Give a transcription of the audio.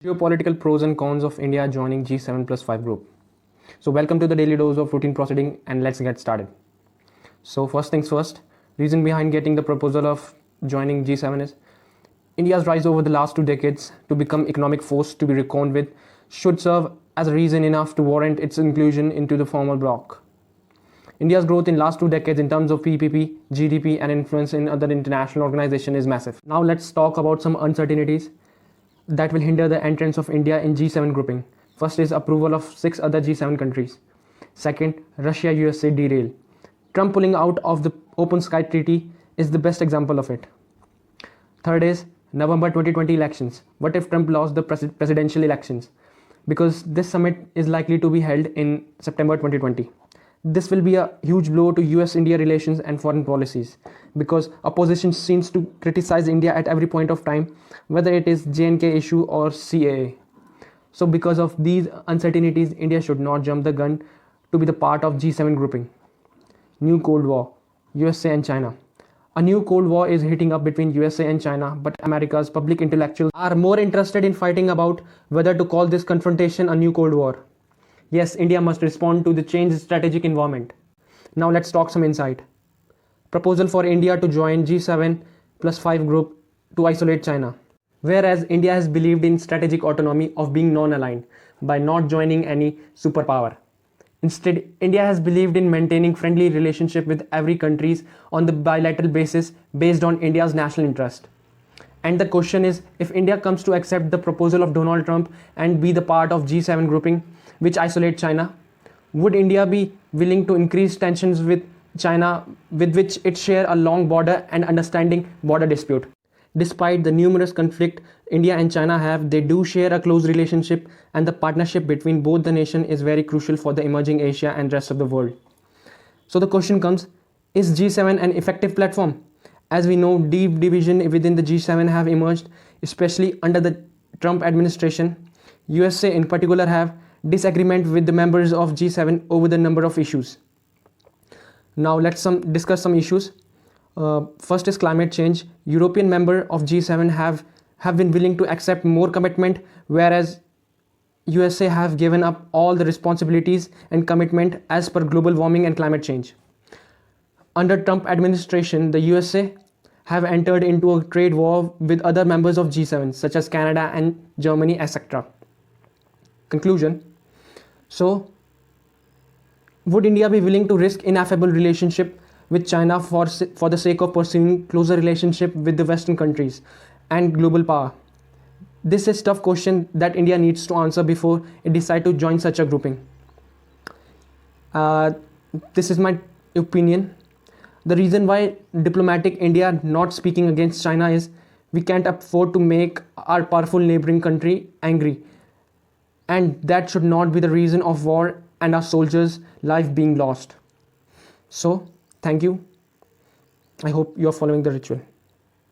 Geopolitical pros and cons of India joining G7 plus 5 group. So welcome to the daily dose of routine proceeding and let's get started. So first things first, reason behind getting the proposal of joining G7 is India's rise over the last 2 decades to become economic force to be reckoned with should serve as a reason enough to warrant its inclusion into the formal bloc. India's growth in last 2 decades in terms of PPP, GDP and influence in other international organizations is massive. Now let's talk about some uncertainties that will hinder the entrance of India in G7 grouping. First is approval of 6 other G7 countries. Second, Russia-USA derail. Trump pulling out of the Open Sky Treaty is the best example of it. Third is November 2020 elections. What if Trump lost the presidential elections? Because this summit is likely to be held in September 2020. This will be a huge blow to US-India relations and foreign policies because opposition seems to criticize India at every point of time, whether it is J&K issue or CAA. So because of these uncertainties, India should not jump the gun to be the part of G7 grouping. New Cold War, USA and China. A new Cold War is heating up between USA and China, but America's public intellectuals are more interested in fighting about whether to call this confrontation a new Cold War. Yes, India must respond to the changed strategic environment. Now let's talk some insight. Proposal for India to join G7 plus 5 group to isolate China. Whereas India has believed in strategic autonomy of being non-aligned by not joining any superpower. Instead, India has believed in maintaining friendly relationship with every countries on the bilateral basis based on India's national interest. And the question is, if India comes to accept the proposal of Donald Trump and be the part of G7 grouping, which isolate China, would India be willing to increase tensions with China, with which it share a long border and understanding border dispute? Despite the numerous conflict India and China have, they do share a close relationship, and the partnership between both the nation is very crucial for the emerging Asia and rest of the world. So the question comes, is G7 an effective platform? As we know, deep division within the G7 have emerged, especially under the Trump administration. USA in particular have disagreement with the members of G7 over the number of issues. Now let's discuss some issues. First is climate change. European member of G7 have been willing to accept more commitment, whereas USA have given up all the responsibilities and commitment as per global warming and climate change. Under Trump administration, the USA have entered into a trade war with other members of G7 such as Canada and Germany, etc. Conclusion. So, would India be willing to risk ineffable relationship with China for the sake of pursuing closer relationship with the Western countries and global power? This is a tough question that India needs to answer before it decides to join such a grouping. This is my opinion. The reason why diplomatic India not speaking against China is we can't afford to make our powerful neighboring country angry. And that should not be the reason of war and our soldiers' life being lost. So, thank you. I hope you are following the ritual.